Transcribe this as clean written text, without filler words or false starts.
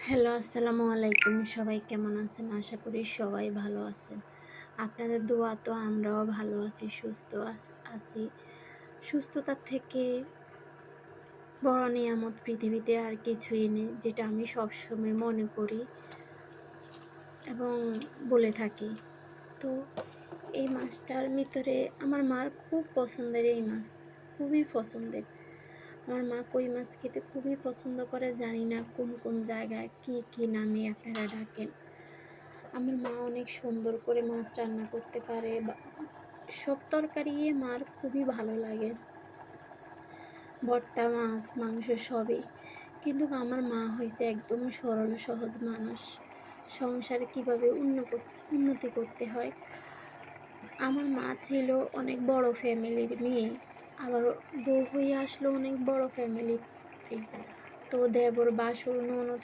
Hello, আসসালামু আলাইকুম। সবাই কেমন আছেন? আশা করি সবাই ভালো আছেন। আপনাদের দোয়া তো আমরাও ভালো আছি, সুস্থ আছি। সুস্থতার থেকে বড় নিয়ামত পৃথিবীতে আর কিছুই নেই, যেটা আমি সবসময় মনে করি এবং বলে থাকি। তো এই মাছটার ভিতরে আমার মার খুব পছন্দের এই মাছ, খুবই পছন্দের। আমার মা কই মাছ খেতে খুবই পছন্দ করে। জানি না কোন কোন জায়গায় কি কি নামে আপনারা ডাকেন। আমার মা অনেক সুন্দর করে মাছ রান্না করতে পারে বা সব তরকারি মার খুবই ভালো লাগে। ভর্তা, মাছ, মাংস সবই। কিন্তু আমার মা হইছে একদম সরল সহজ মানুষ। সংসারে কিভাবে উন্নতি করতে হয়। আমার মা ছিল অনেক বড় ফ্যামিলির মেয়ে। আবার বউ হয়ে আসলো অনেক বড় ফ্যামিলিতে। তো দেবর, বাসুর, ননদ